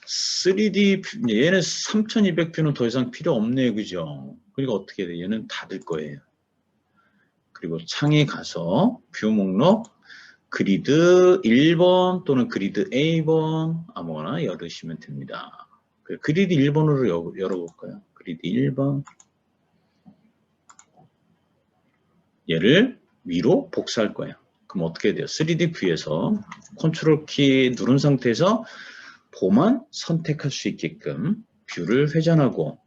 3D 얘는 3200뷰는 더 이상 필요 없네요. 그죠? 그러니까 어떻게 돼? 얘는 닫을 거예요. 그리고 창에 가서 뷰 목록 그리드 1번 또는 그리드 A번 아무거나 열으시면 됩니다. 그리드 1번으로 열어볼까요? 그리드 1번 얘를 위로 복사할 거예요. 그럼 어떻게 돼요? 3D 뷰에서 컨트롤 키 누른 상태에서 봄만 선택할 수 있게끔 뷰를 회전하고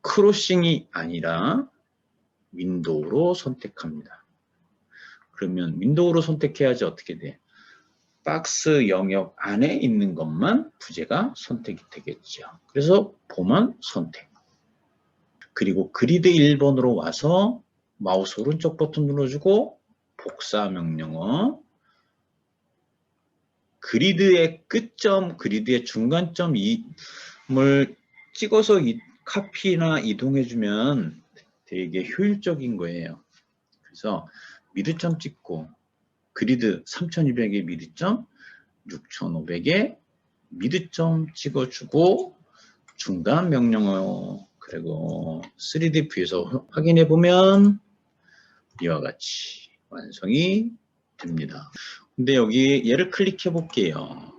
크로싱이 아니라 윈도우로 선택합니다. 그러면 윈도우로 선택해야지 어떻게 돼? 박스 영역 안에 있는 것만 부재가 선택이 되겠죠. 그래서 봄만 선택. 그리고 그리드 1번으로 와서 마우스 오른쪽 버튼 눌러주고 복사 명령어 그리드의 끝점, 그리드의 중간점을 찍어서 카피나 이동해주면 되게 효율적인 거예요. 그래서 미드점 찍고 그리드 3200의 미드점, 6500의 미드점 찍어주고 중간 명령어 그리고 3D 뷰에서 확인해 보면 이와 같이 완성이 됩니다. 근데 여기 얘를 클릭해 볼게요.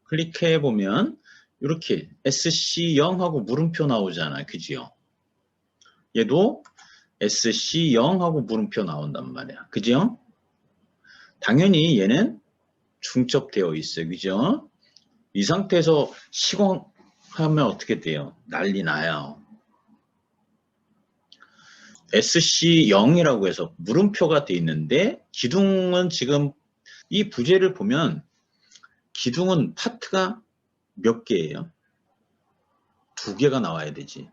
클릭해 보면 이렇게 SC0하고 물음표 나오잖아요. 그지요? 얘도 SC0하고 물음표 나온단 말이야. 그죠? 당연히 얘는 중첩되어 있어요. 그죠? 이 상태에서 시공하면 어떻게 돼요? 난리 나요. SC0이라고 해서 물음표가 되어 있는데 기둥은 지금 이 부재를 보면 기둥은 파트가 몇 개예요? 2개가 나와야 되지.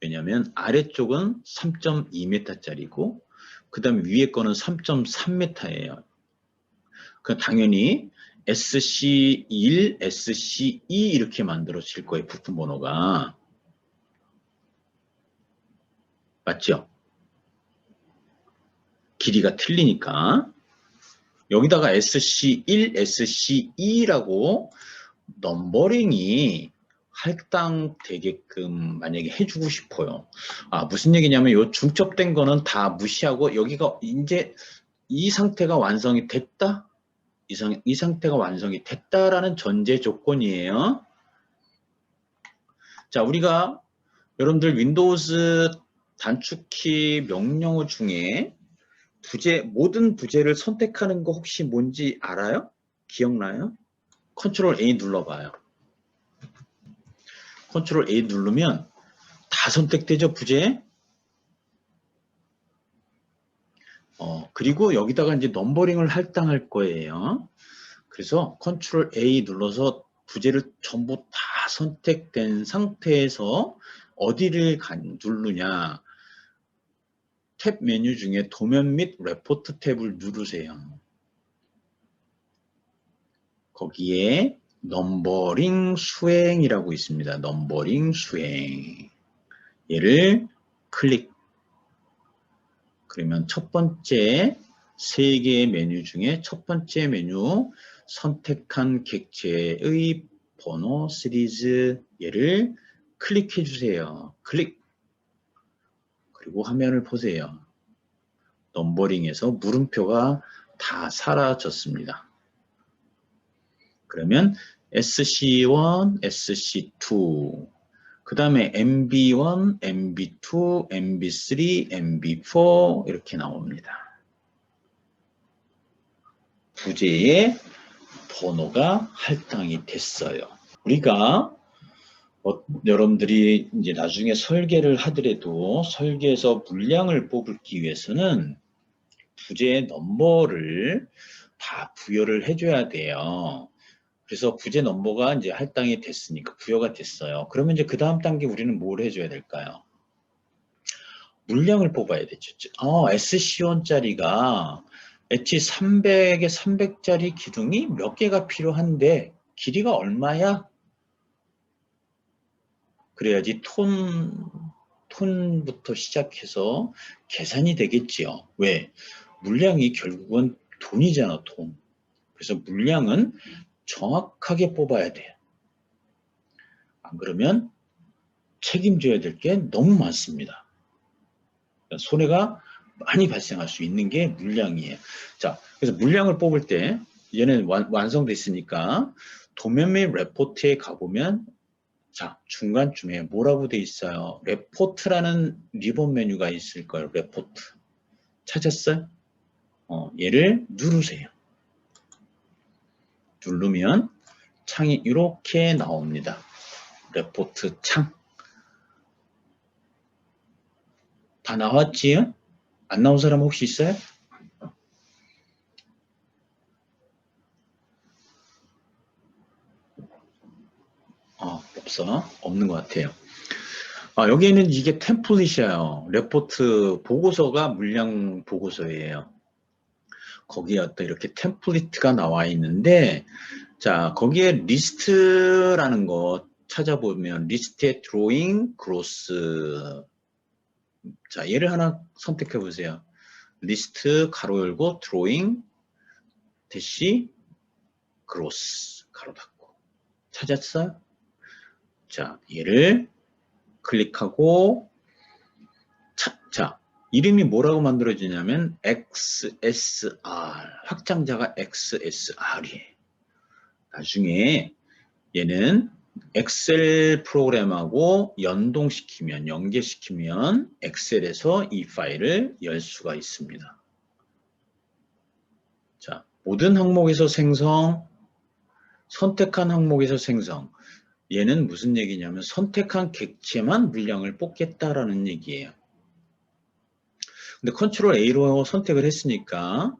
왜냐하면 아래쪽은 3.2m짜리고 그 다음에 위에 거는 3.3m예요. 그 당연히 SC1, SC2 이렇게 만들어질 거예요. 부품 번호가. 맞죠? 길이가 틀리니까. 여기다가 SC1, SC2라고 넘버링이 할당되게끔 만약에 해주고 싶어요. 무슨 얘기냐면 요 중첩된 거는 다 무시하고 여기가 이제 이 상태가 완성이 됐다? 이 상태가 완성이 됐다라는 전제 조건이에요. 자, 우리가 여러분들 윈도우즈 단축키 명령어 중에 모든 부재를 선택하는 거 혹시 뭔지 알아요? 기억나요? 컨트롤 A 눌러봐요. 컨트롤 A 누르면 다 선택되죠, 부재? 그리고 여기다가 이제 넘버링을 할당할 거예요. 그래서 컨트롤 A 눌러서 부재를 전부 다 선택된 상태에서 어디를 누르냐. 탭 메뉴 중에 도면 및 레포트 탭을 누르세요. 거기에 넘버링 수행이라고 있습니다. 넘버링 수행. 얘를 클릭. 그러면 첫 번째 3개의 메뉴 중에 첫 번째 메뉴 선택한 객체의 번호 시리즈 얘를 클릭해 주세요. 클릭. 그리고 화면을 보세요. 넘버링에서 물음표가 다 사라졌습니다. 그러면 SC1, SC2 그 다음에 MB1, MB2, MB3, MB4 이렇게 나옵니다. 부재의 번호가 할당이 됐어요. 우리가 여러분들이 이제 나중에 설계를 하더라도 설계에서 물량을 뽑기 위해서는 부재 넘버를 다 부여를 해줘야 돼요. 그래서 부재 넘버가 이제 할당이 됐으니까 부여가 됐어요. 그러면 이제 그 다음 단계 우리는 뭘 해줘야 될까요? 물량을 뽑아야 되죠. SC1짜리가 H300에 300짜리 기둥이 몇 개가 필요한데 길이가 얼마야? 그래야지 톤부터 시작해서 계산이 되겠지요. 왜? 물량이 결국은 돈이잖아, 돈. 그래서 물량은 정확하게 뽑아야 돼요. 안 그러면 책임져야 될 게 너무 많습니다. 손해가 많이 발생할 수 있는 게 물량이에요. 자, 그래서 물량을 뽑을 때 얘는 완성됐으니까 도면 및 레포트에 가보면 자, 중간쯤에 뭐라고 돼 있어요? 레포트라는 리본 메뉴가 있을 거예요. 레포트. 찾았어요? 얘를 누르세요. 누르면 창이 이렇게 나옵니다. 레포트 창. 다 나왔지? 안 나온 사람 혹시 있어요? 없어. 없는 것 같아요. 여기에는 이게 템플릿이에요. 레포트 보고서가 물량 보고서예요. 거기에 어떤 이렇게 템플릿가 나와 있는데, 자, 거기에 리스트라는 거 찾아보면 리스트에 드로잉, 그로스. 자, 얘를 하나 선택해 보세요. 리스트 가로 열고 드로잉 대시 그로스 가로 닫고. 찾았어요? 자, 얘를 클릭하고 자, 이름이 뭐라고 만들어지냐면 XSR, 확장자가 XSR이에요. 나중에 얘는 엑셀 프로그램하고 연동시키면, 연계시키면 엑셀에서 이 파일을 열 수가 있습니다. 자, 모든 항목에서 생성, 선택한 항목에서 생성. 얘는 무슨 얘기냐면 선택한 객체만 물량을 뽑겠다라는 얘기예요. 근데 컨트롤 A로 선택을 했으니까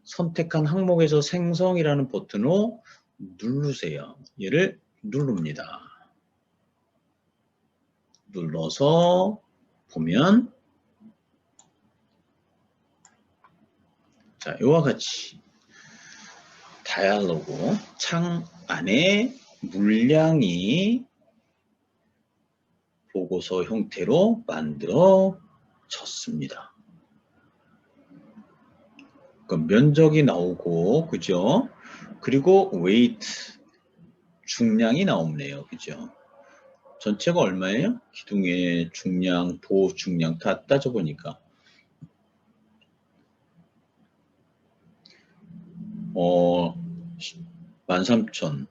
선택한 항목에서 생성이라는 버튼으로 누르세요. 얘를 누릅니다. 눌러서 보면 자, 이와 같이 다이얼로그 창 안에 물량이 보고서 형태로 만들어졌습니다. 면적이 나오고, 그죠? 그리고 weight, 중량이 나오네요. 그죠? 전체가 얼마예요? 기둥의 중량, 보호 중량 다 따져보니까 13,000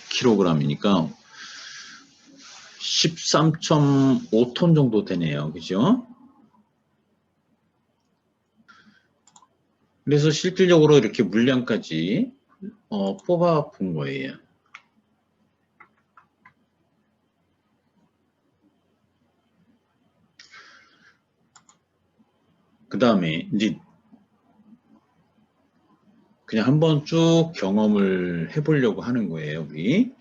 kg이니까 13.5톤 정도 되네요. 그죠? 그래서 실질적으로 이렇게 물량까지 뽑아 본 거예요. 그 다음에 이제 그냥 한번 쭉 경험을 해보려고 하는 거예요, 우리.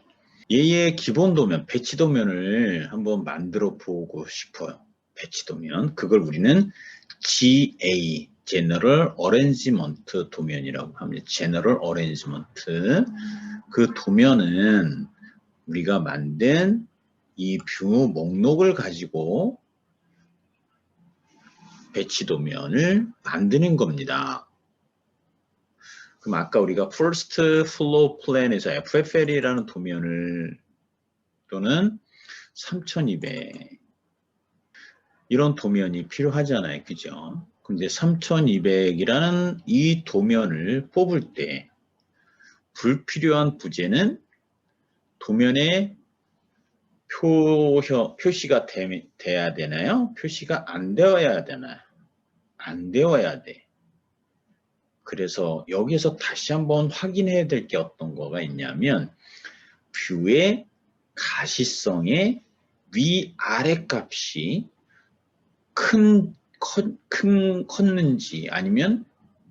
얘의 기본 도면, 배치 도면을 한번 만들어 보고 싶어요. 배치 도면. 그걸 우리는 GA, General Arrangement 도면이라고 합니다. General Arrangement. 그 도면은 우리가 만든 이 뷰 목록을 가지고 배치 도면을 만드는 겁니다. 그럼 아까 우리가 First Floor Plan에서 FFL이라는 도면을 또는 3200 이런 도면이 필요하잖아요. 그죠? 근데 3200이라는 이 도면을 뽑을 때 불필요한 부재는 도면에 표시가 돼야 되나요? 표시가 안 되어야 되나요? 안 되어야 돼. 그래서 여기서 다시 한번 확인해야 될 게 어떤 거가 있냐면 뷰의 가시성의 위아래 값이 컸는지 아니면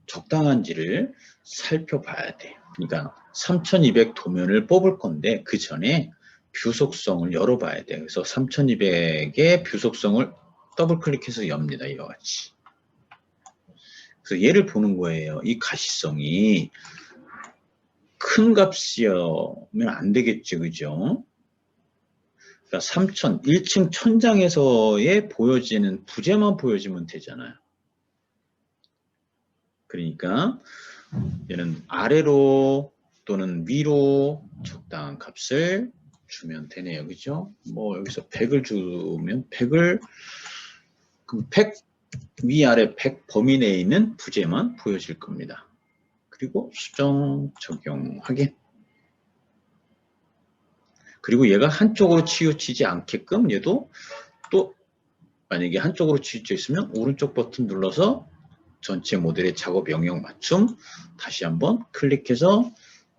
적당한지를 살펴봐야 돼요. 그러니까 3200 도면을 뽑을 건데 그 전에 뷰 속성을 열어봐야 돼요. 그래서 3200의 뷰 속성을 더블 클릭해서 엽니다. 이와 같이. 그래서 얘를 보는 거예요. 이 가시성이 큰 값이면 안 되겠죠. 그죠? 그러니까 3000, 1층 천장에서의 보여지는 부재만 보여지면 되잖아요. 그러니까 얘는 아래로 또는 위로 적당한 값을 주면 되네요. 그죠? 뭐 여기서 100을 주면 100을 그럼 100 위아래 100 범위 내에 있는 부재만 보여질 겁니다. 그리고 수정 적용 확인. 그리고 얘가 한쪽으로 치우치지 않게끔 얘도 또 만약에 한쪽으로 치우쳐 있으면 오른쪽 버튼 눌러서 전체 모델의 작업 영역 맞춤 다시 한번 클릭해서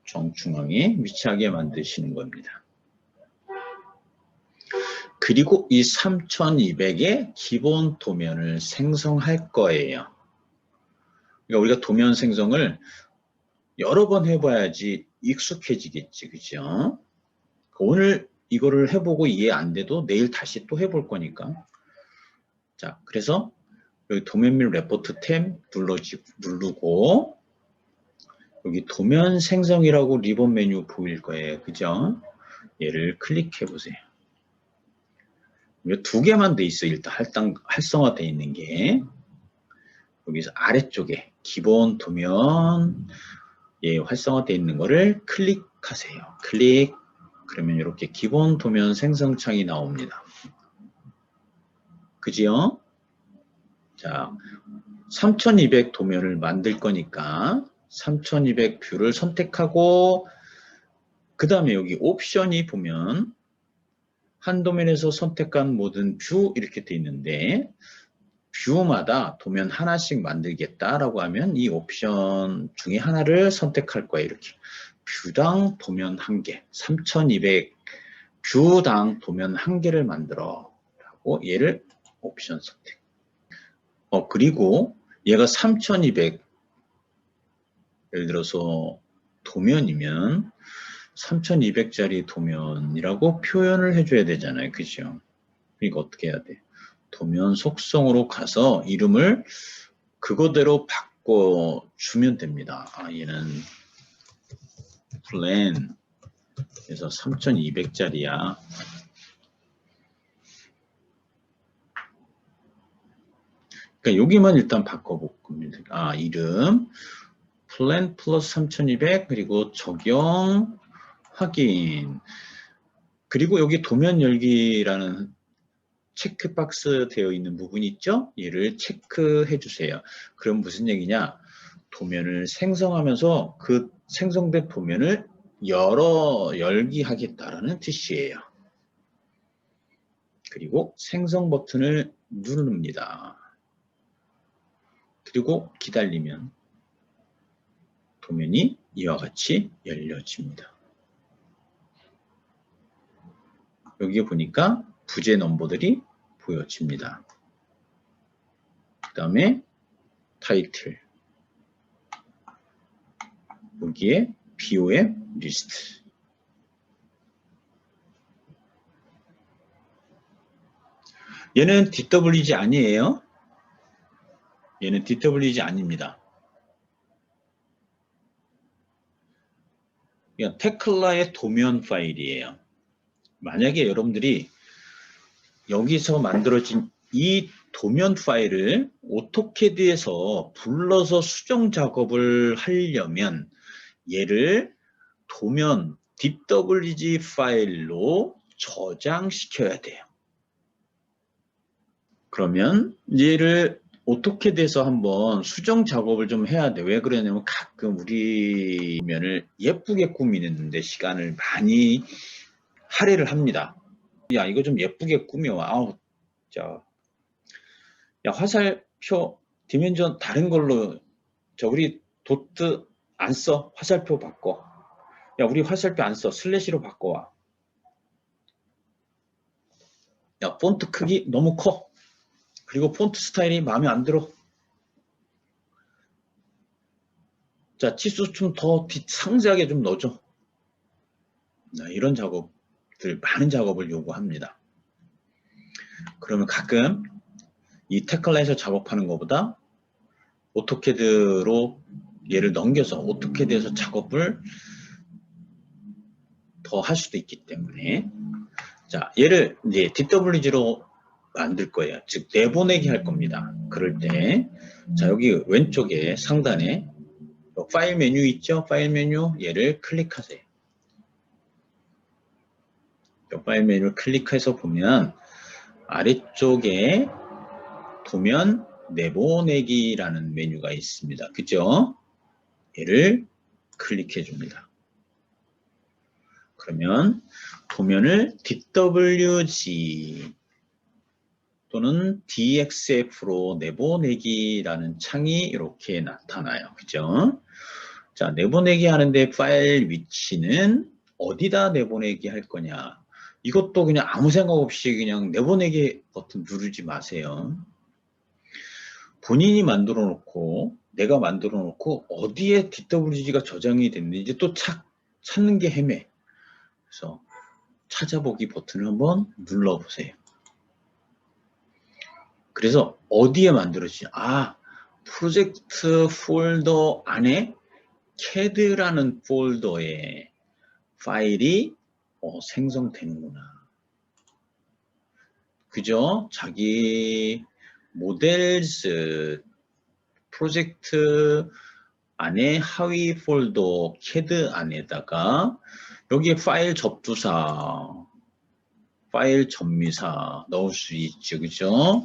정중앙에 위치하게 만드시는 겁니다. 그리고 이 3200의 기본 도면을 생성할 거예요. 그러니까 우리가 도면 생성을 여러 번 해봐야지 익숙해지겠지, 그죠? 오늘 이거를 해보고 이해 안 돼도 내일 다시 또 해볼 거니까. 자, 그래서 여기 도면 및 레포트 탭 누르고 여기 도면 생성이라고 리본 메뉴 보일 거예요. 그죠? 얘를 클릭해 보세요. 두 개만 돼 있어. 일단 활성화되어 있는 게. 여기서 아래쪽에 기본 도면 활성화되어 있는 거를 클릭하세요. 클릭. 그러면 이렇게 기본 도면 생성 창이 나옵니다. 그지요? 자, 3200 도면을 만들 거니까 3200 뷰를 선택하고 그 다음에 여기 옵션이 보면 한 도면에서 선택한 모든 뷰 이렇게 돼 있는데 뷰마다 도면 하나씩 만들겠다라고 하면 이 옵션 중에 하나를 선택할 거예요. 이렇게 뷰당 도면 1개 3200 뷰당 도면 1개를 만들어 라고 얘를 옵션 선택. 그리고 얘가 3200 예를 들어서 도면이면 3200짜리 도면이라고 표현을 해줘야 되잖아요. 그죠? 그러니까 어떻게 해야 돼? 도면 속성으로 가서 이름을 그거대로 바꿔주면 됩니다. 얘는 플랜 그래서 3200짜리야. 그러니까 여기만 일단 바꿔볼 겁니다. 이름 플랜 플러스 3200 그리고 적용 확인. 그리고 여기 도면 열기라는 체크박스 되어 있는 부분이 있죠? 얘를 체크해 주세요. 그럼 무슨 얘기냐? 도면을 생성하면서 그 생성된 도면을 열기 하겠다라는 뜻이에요. 그리고 생성 버튼을 누릅니다. 그리고 기다리면 도면이 이와 같이 열려집니다. 여기 보니까 부재 넘버들이 보여집니다. 그 다음에 타이틀 여기에 BOM 리스트 얘는 DWG 아니에요. 얘는 DWG 아닙니다. 그냥 테클라의 도면 파일이에요. 만약에 여러분들이 여기서 만들어진 이 도면 파일을 오토캐드에서 불러서 수정 작업을 하려면 얘를 도면 DWG 파일로 저장시켜야 돼요. 그러면 얘를 오토캐드에서 한번 수정 작업을 좀 해야 돼. 왜 그러냐면 가끔 우리 면을 예쁘게 꾸미는데 시간을 많이 할애를 합니다. 야, 이거 좀 예쁘게 꾸며. 자, 야, 화살표 디멘전 다른 걸로 우리 도트 안 써. 화살표 바꿔. 야, 우리 화살표 안 써. 슬래시로 바꿔와. 야, 폰트 크기 너무 커. 그리고 폰트 스타일이 마음에 안 들어. 자, 치수 좀 더 상세하게 좀 넣어줘. 이런 작업들, 많은 작업을 요구합니다. 그러면 가끔 이 테클라에서 작업하는 것보다 오토캐드로 얘를 넘겨서 오토캐드에서 작업을 더 할 수도 있기 때문에 자, 얘를 이제 DWG로 만들 거예요. 즉 내보내기 할 겁니다. 그럴 때 자, 여기 왼쪽에 상단에 파일 메뉴 있죠? 파일 메뉴 얘를 클릭하세요. 파일 메뉴를 클릭해서 보면 아래쪽에 도면 내보내기라는 메뉴가 있습니다. 그죠? 얘를 클릭해 줍니다. 그러면 도면을 DWG 또는 DXF로 내보내기라는 창이 이렇게 나타나요. 그죠? 자, 내보내기 하는데 파일 위치는 어디다 내보내기 할 거냐? 이것도 그냥 아무 생각 없이 그냥 내보내기 버튼 누르지 마세요. 본인이 만들어 놓고 내가 만들어 놓고 어디에 DWG가 저장이 됐는지 또 찾는 게 헤매. 그래서 찾아보기 버튼을 한번 눌러보세요. 그래서 어디에 만들어지지? 프로젝트 폴더 안에 CAD라는 폴더에 파일이 생성되는구나. 그죠? 자기 모델스 프로젝트 안에 하위 폴더 CAD 안에다가 여기에 파일 접두사, 파일 전미사 넣을 수 있죠. 그죠?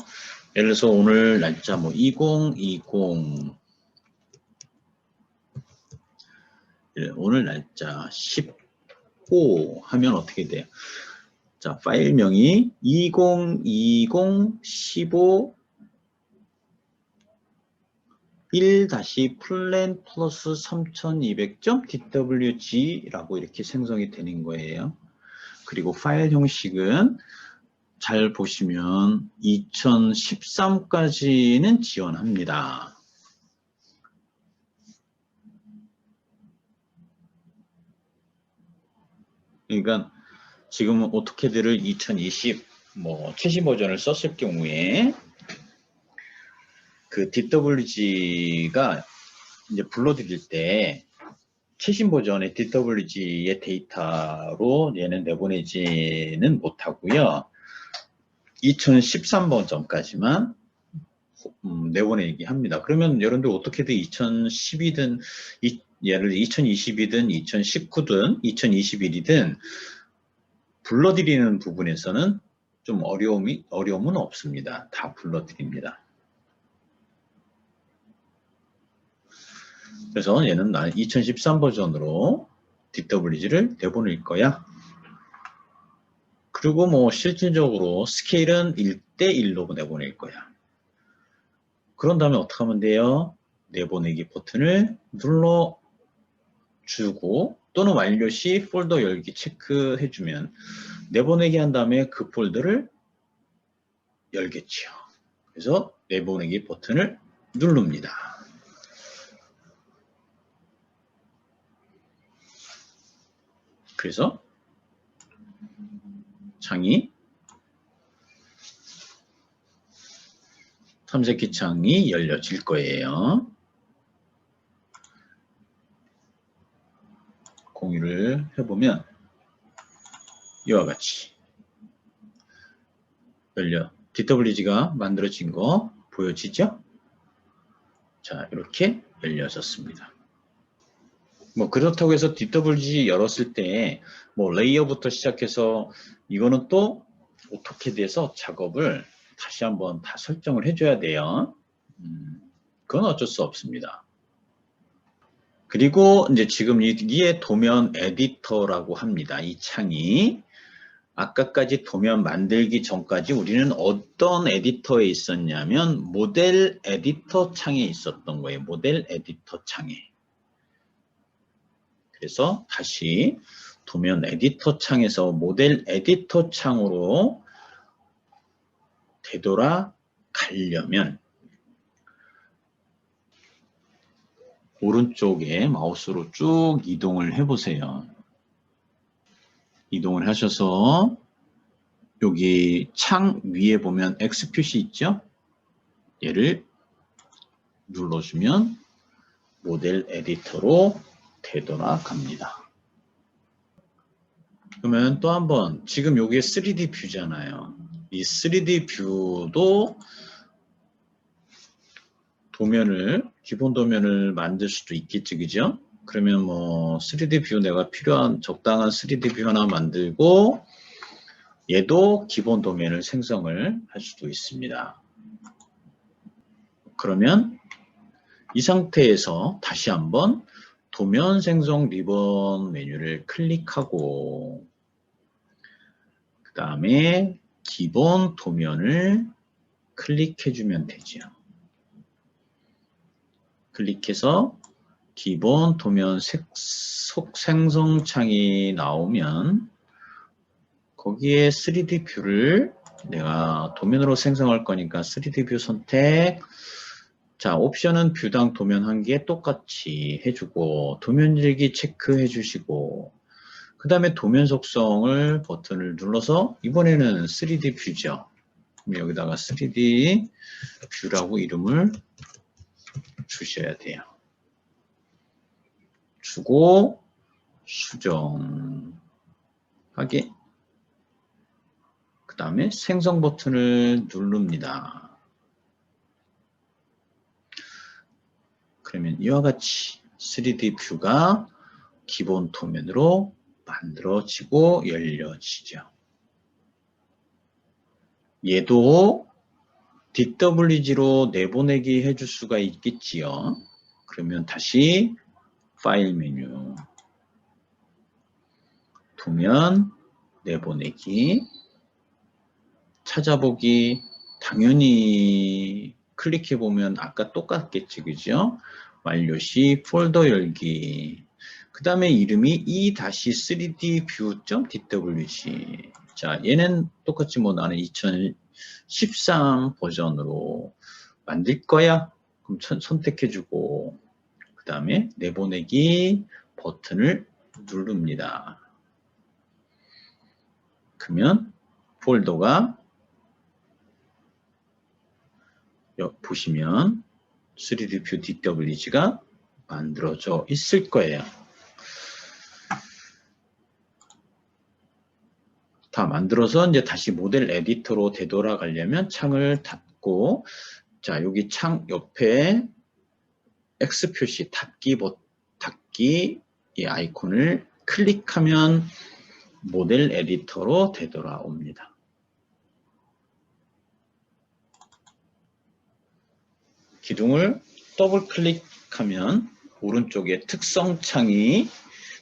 예를 들어서 오늘 날짜 2020 오늘 날짜 15 하면 어떻게 돼요? 자, 파일명이 2020-15 1-플랜 플러스 3200.dwg라고 이렇게 생성이 되는 거예요. 그리고 파일 형식은 잘 보시면 2013까지는 지원합니다. 그러니까 지금 오토캐드를 2020 최신 버전을 썼을 경우에 그 DWG가 이제 불러드릴 때 최신 버전의 DWG의 데이터로 얘는 내보내지는 못하고요. 2013 버전까지만 내보내기 합니다. 그러면 여러분들 오토캐드 2010이든 예를 들어 2020이든 2019든 2021이든 불러드리는 부분에서는 좀 어려움은 없습니다. 다 불러드립니다. 그래서 얘는 2013 버전으로 DWG를 내보낼 거야. 그리고 실질적으로 스케일은 1:1로 내보낼 거야. 그런 다음에 어떻게 하면 돼요? 내보내기 버튼을 눌러주고 또는 완료 시 폴더 열기 체크해주면 내보내기 한 다음에 그 폴더를 열겠죠. 그래서 내보내기 버튼을 누릅니다. 그래서 창이 탐색기 창이 열려질 거예요. 공유를 해보면 이와 같이 DWG가 만들어진 거 보여지죠? 자, 이렇게 열려졌습니다. 그렇다고 해서 DWG 열었을 때 레이어부터 시작해서 이거는 또 오토캐드에서 작업을 다시 한번 다 설정을 해줘야 돼요. 그건 어쩔 수 없습니다. 그리고 이제 지금 이게 도면 에디터라고 합니다. 이 창이 아까까지 도면 만들기 전까지 우리는 어떤 에디터에 있었냐면 모델 에디터 창에 있었던 거예요. 모델 에디터 창에. 그래서 다시 도면 에디터 창에서 모델 에디터 창으로 되돌아가려면 오른쪽에 마우스로 쭉 이동을 해보세요. 이동을 하셔서 여기 창 위에 보면 X 표시 있죠? 얘를 눌러주면 모델 에디터로 되돌아갑니다. 그러면 또 한번 지금 여기에 3D 뷰잖아요. 이 3D 뷰도 도면을 기본 도면을 만들 수도 있겠지, 그죠? 그러면 뭐 3D 뷰 내가 필요한 적당한 3D 뷰 하나 만들고 얘도 기본 도면을 생성을 할 수도 있습니다. 그러면 이 상태에서 다시 한번 도면 생성 리본 메뉴를 클릭하고 그 다음에 기본 도면을 클릭해주면 되죠. 클릭해서 기본 도면 속 생성 창이 나오면 거기에 3D 뷰를 내가 도면으로 생성할 거니까 3D 뷰 선택. 자, 옵션은 뷰당 도면 한 개 똑같이 해주고 도면 일기 체크해 주시고 그 다음에 도면 속성을 버튼을 눌러서 이번에는 3D 뷰죠. 여기다가 3D 뷰라고 이름을 주셔야 돼요. 주고 수정하기 그 다음에 생성 버튼을 누릅니다. 그러면 이와 같이 3D 뷰가 기본 도면으로 만들어지고 열려지죠. 얘도 DWG로 내보내기 해줄 수가 있겠지요. 그러면 다시 파일 메뉴 도면 내보내기 찾아보기 당연히 클릭해 보면 아까 똑같겠지, 그죠? 완료 시 폴더 열기 그 다음에 이름이 e-3D view.dwg 자, 얘는 똑같이 뭐 나는 2013 버전으로 만들 거야. 그럼 선택해주고 그 다음에 내보내기 버튼을 누릅니다. 그러면 폴더가 여기 보시면 3D 뷰 DWG가 만들어져 있을 거예요. 다 만들어서 이제 다시 모델 에디터로 되돌아가려면 창을 닫고 자 여기 창 옆에 X 표시 닫기 이 아이콘을 클릭하면 모델 에디터로 되돌아옵니다. 기둥을 더블 클릭하면 오른쪽에 특성 창이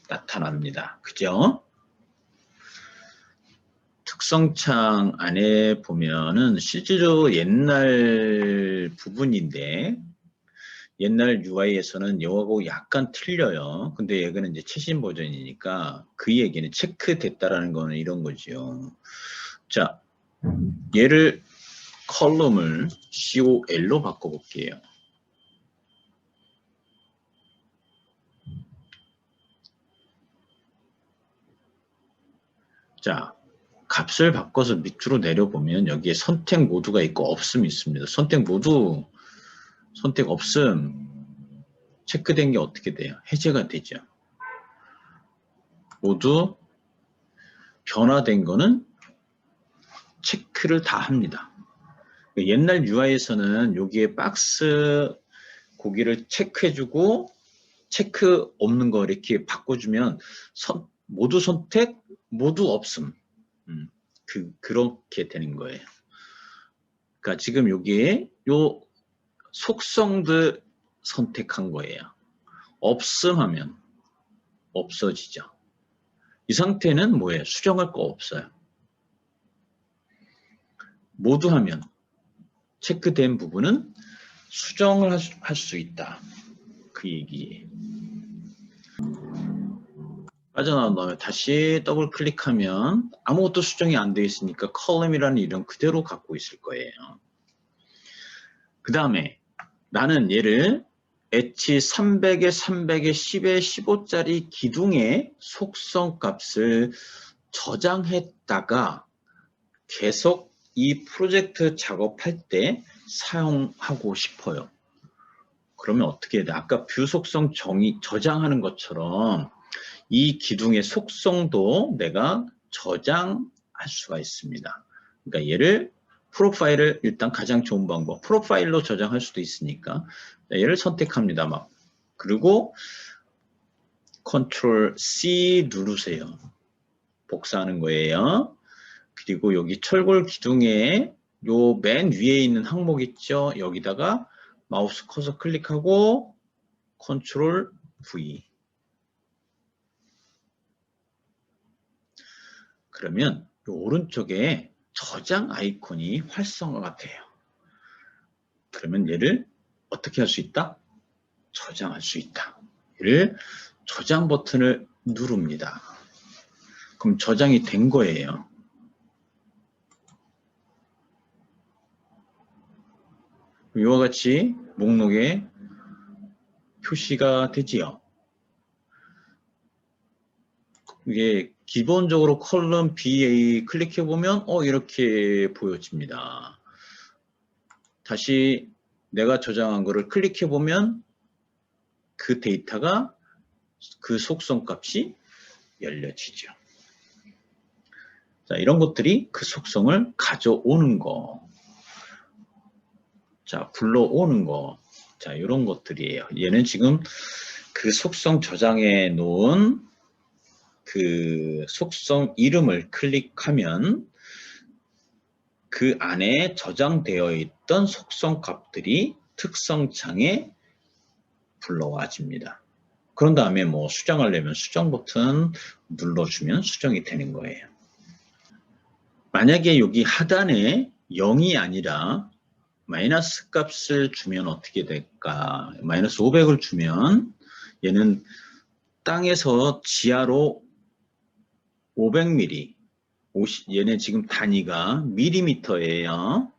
나타납니다. 그죠? 특성창 안에 보면은 실제로 옛날 부분인데 옛날 UI에서는 이거하고 약간 틀려요. 근데 여기는 이제 최신 버전이니까 그 얘기는 체크됐다라는 거는 이런 거죠. 자, 얘를 컬럼을 COL로 바꿔볼게요. 자, 값을 바꿔서 밑으로 내려보면 여기에 선택 모드가 있고 없음이 있습니다. 선택 모드, 선택 없음, 체크된 게 어떻게 돼요? 해제가 되죠. 모두 변화된 거는 체크를 다 합니다. 옛날 UI에서는 여기에 박스 고기를 체크해주고 체크 없는 거 이렇게 바꿔주면 모두 선택, 모두 없음. 그렇게 되는 거예요. 그러니까 지금 여기에 요 속성들 선택한 거예요. 없음 하면 없어지죠. 이 상태는 뭐예요? 수정할 거 없어요. 모두 하면 체크된 부분은 수정을 할 수 있다. 그 얘기예요. 빠져나온 다음에 다시 더블 클릭하면 아무것도 수정이 안 되어 있으니까 컬럼이라는 이름 그대로 갖고 있을 거예요. 그 다음에 나는 얘를 엣지 300에 300에 10에 15짜리 기둥의 속성 값을 저장했다가 계속 이 프로젝트 작업할 때 사용하고 싶어요. 그러면 어떻게 해야 돼? 아까 뷰 속성 저장하는 것처럼 이 기둥의 속성도 내가 저장할 수가 있습니다. 그러니까 얘를 프로파일을 일단 가장 좋은 방법. 프로파일로 저장할 수도 있으니까. 얘를 선택합니다. 막. 그리고 컨트롤 C 누르세요. 복사하는 거예요. 그리고 여기 철골 기둥에 요 맨 위에 있는 항목 있죠? 여기다가 마우스 커서 클릭하고 컨트롤 V. 그러면 요 오른쪽에 저장 아이콘이 활성화가 돼요. 그러면 얘를 어떻게 할 수 있다? 저장할 수 있다. 얘를 저장 버튼을 누릅니다. 그럼 저장이 된 거예요. 이와 같이 목록에 표시가 되지요. 이게 기본적으로 컬럼 BA 클릭해보면 이렇게 보여집니다. 다시 내가 저장한 거를 클릭해보면 그 데이터가 그 속성 값이 열려지죠. 자, 이런 것들이 그 속성을 가져오는 거. 자, 불러오는 거. 자, 이런 것들이에요. 얘는 지금 그 속성 저장해 놓은 그 속성 이름을 클릭하면 그 안에 저장되어 있던 속성 값들이 특성창에 불러와집니다. 그런 다음에 뭐 수정하려면 수정 버튼 눌러주면 수정이 되는 거예요. 만약에 여기 하단에 0이 아니라 마이너스 값을 주면 어떻게 될까? 마이너스 500을 주면 얘는 땅에서 지하로 500mm, 얘네 지금 단위가 밀리미터예요.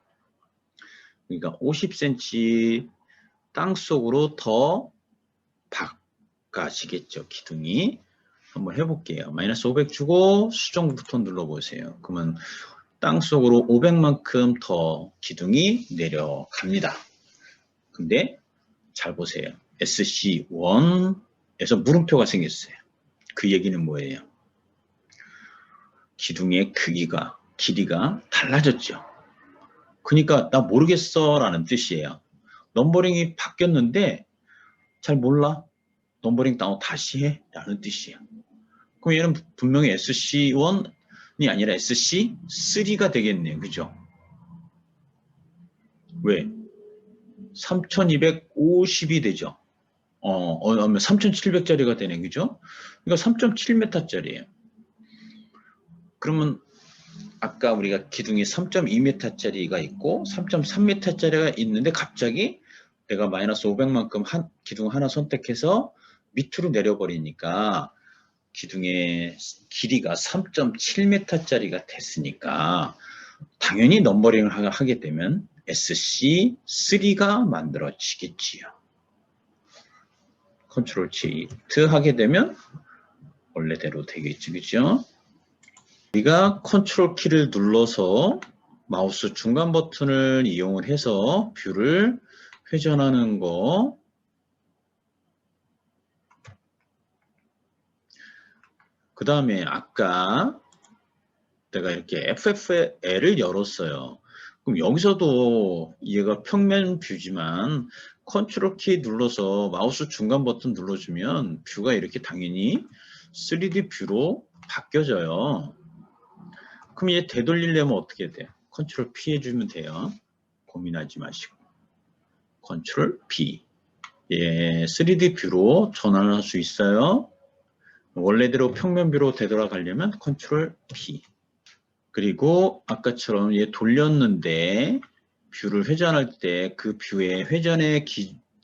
그러니까 50cm 땅속으로 더 바꿔지겠죠, 기둥이. 한번 해볼게요. 마이너스 500 주고 수정 버튼 눌러보세요. 그러면 땅속으로 500만큼 더 기둥이 내려갑니다. 근데 잘 보세요. SC1에서 물음표가 생겼어요. 그 얘기는 뭐예요? 기둥의 크기가, 길이가 달라졌죠. 그러니까 나 모르겠어 라는 뜻이에요. 넘버링이 바뀌었는데 잘 몰라. 넘버링 다운 다시 해 라는 뜻이에요. 그럼 얘는 분명히 SC1이 아니라 SC3가 되겠네요. 그죠? 왜? 3250이 되죠. 3700짜리가 되네. 그죠? 그러니까 3.7m짜리예요. 그러면 아까 우리가 기둥이 3.2m짜리가 있고 3.3m짜리가 있는데 갑자기 내가 마이너스 500만큼 기둥 하나 선택해서 밑으로 내려버리니까 기둥의 길이가 3.7m짜리가 됐으니까 당연히 넘버링을 하게 되면 SC3가 만들어지겠지요. 컨트롤 Z 하게 되면 원래대로 되겠죠. 그죠? 우리가 컨트롤 키를 눌러서 마우스 중간 버튼을 이용을 해서 뷰를 회전하는 거. 그 다음에 아까 내가 이렇게 FFL을 열었어요. 그럼 여기서도 얘가 평면 뷰지만 컨트롤 키 눌러서 마우스 중간 버튼 눌러주면 뷰가 이렇게 당연히 3D 뷰로 바뀌어져요. 그럼 얘 되돌리려면 어떻게 돼요? 컨트롤 P 해주면 돼요. 고민하지 마시고. 컨트롤 P. 예, 3D 뷰로 전환할 수 있어요. 원래대로 평면 뷰로 되돌아가려면 컨트롤 P. 그리고 아까처럼 얘 돌렸는데 뷰를 회전할 때 그 뷰의 회전의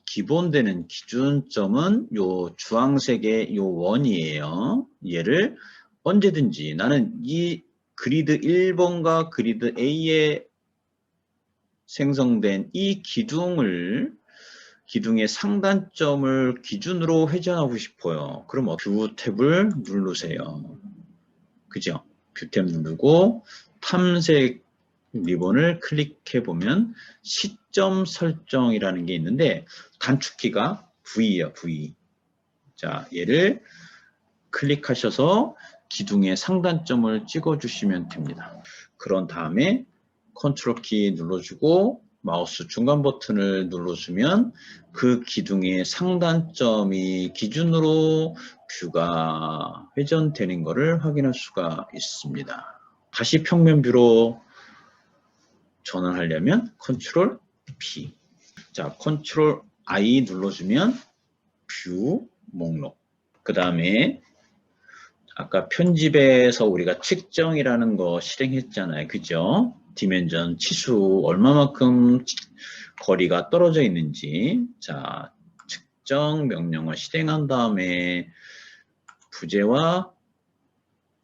기본되는 기준점은 요 주황색의 요 원이에요. 얘를 언제든지 나는 이 그리드 1번과 그리드 A에 생성된 이 기둥의 상단점을 기준으로 회전하고 싶어요. 그럼 뷰 탭을 누르세요. 그죠? 뷰 탭 누르고 탐색 리본을 클릭해 보면 시점 설정이라는 게 있는데 단축키가 V예요. V. 자, 얘를 클릭하셔서 기둥의 상단점을 찍어 주시면 됩니다. 그런 다음에 컨트롤 키 눌러주고 마우스 중간 버튼을 눌러주면 그 기둥의 상단점이 기준으로 뷰가 회전되는 것을 확인할 수가 있습니다. 다시 평면 뷰로 전환하려면 컨트롤 P. 자, 컨트롤 I 눌러주면 뷰 목록. 그 다음에 아까 편집에서 우리가 측정이라는 거 실행했잖아요. 그죠? 디멘전 치수 얼마만큼 거리가 떨어져 있는지. 자, 측정 명령을 실행한 다음에 부재와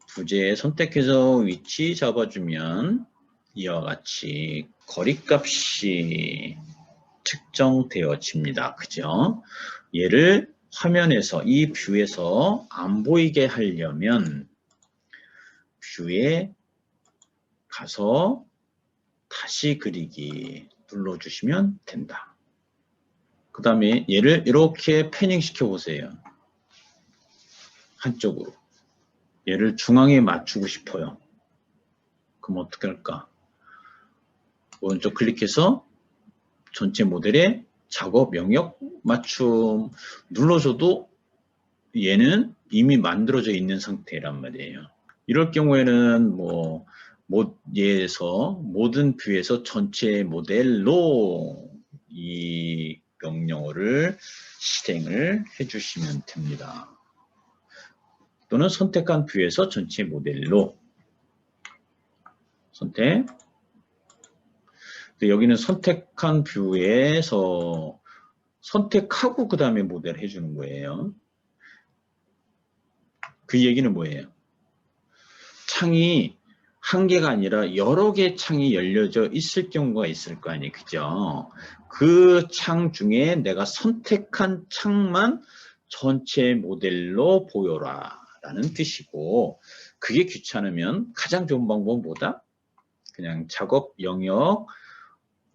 부재 선택해서 위치 잡아주면 이와 같이 거리값이 측정되어집니다. 그죠? 얘를 화면에서 이 뷰에서 안 보이게 하려면 뷰에 가서 다시 그리기 눌러주시면 된다. 그 다음에 얘를 이렇게 패닝 시켜보세요. 한쪽으로. 얘를 중앙에 맞추고 싶어요. 그럼 어떻게 할까? 오른쪽 클릭해서 전체 모델에 작업 영역 맞춤 눌러줘도 얘는 이미 만들어져 있는 상태란 말이에요. 이럴 경우에는 얘에서 모든 뷰에서 전체 모델로 이 명령어를 실행을 해주시면 됩니다. 또는 선택한 뷰에서 전체 모델로 선택. 여기는 선택한 뷰에서 선택하고 그 다음에 모델 해주는 거예요. 그 얘기는 뭐예요? 창이 한 개가 아니라 여러 개의 창이 열려져 있을 경우가 있을 거 아니에요. 그죠? 그 창 중에 내가 선택한 창만 전체 모델로 보여라 라는 뜻이고, 그게 귀찮으면 가장 좋은 방법은 뭐다? 그냥 작업 영역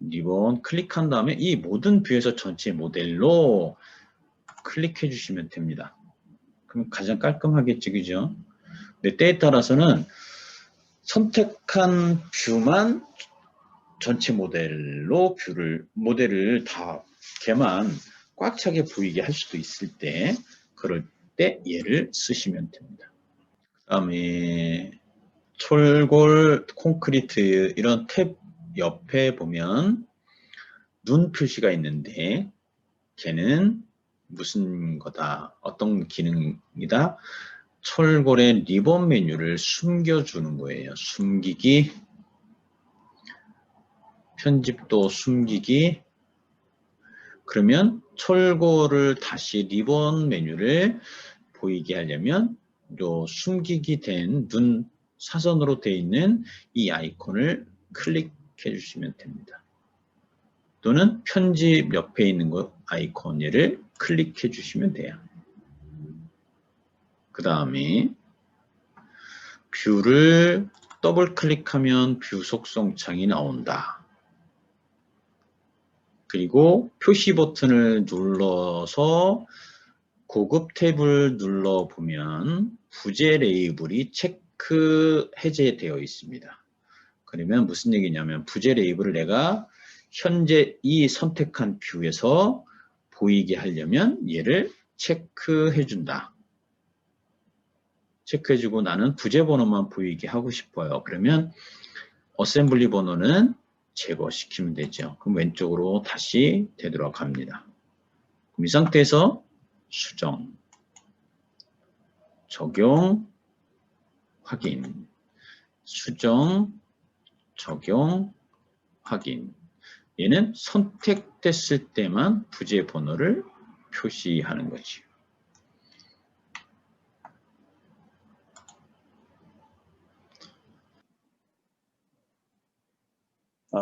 리본 클릭한 다음에 이 모든 뷰에서 전체 모델로 클릭해 주시면 됩니다. 그럼 가장 깔끔하겠지, 그죠? 근데 때에 따라서는 선택한 뷰만 전체 모델로 모델을 다 걔만 꽉 차게 보이게 할 수도 있을 때, 그럴 때 얘를 쓰시면 됩니다. 그 다음에 철골, 콘크리트 이런 탭 옆에 보면 눈 표시가 있는데 걔는 무슨 거다, 어떤 기능이다? 철골의 리본 메뉴를 숨겨주는 거예요. 숨기기, 편집도 숨기기. 그러면 철골을 다시 리본 메뉴를 보이게 하려면 요 숨기기 된 눈 사선으로 되어 있는 이 아이콘을 클릭해 주시면 됩니다. 또는 편집 옆에 있는 거 아이콘 얘를 클릭해 주시면 돼요. 그 다음에 뷰를 더블 클릭하면 뷰 속성 창이 나온다. 그리고 표시 버튼을 눌러서 고급 탭을 눌러보면 부재 레이블이 체크 해제되어 있습니다. 그러면 무슨 얘기냐면 부재 레이블을 내가 현재 이 선택한 뷰에서 보이게 하려면 얘를 체크해 준다. 체크해주고 나는 부재 번호만 보이게 하고 싶어요. 그러면 어셈블리 번호는 제거시키면 되죠. 그럼 왼쪽으로 다시 되돌아갑니다. 그럼 이 상태에서 수정, 적용, 확인, 수정, 적용, 확인. 얘는 선택됐을 때만 부재 번호를 표시하는 거지.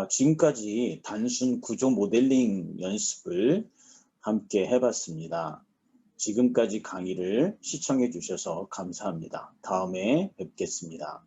지금까지 단순 구조 모델링 연습을 함께 해봤습니다. 지금까지 강의를 시청해 주셔서 감사합니다. 다음에 뵙겠습니다.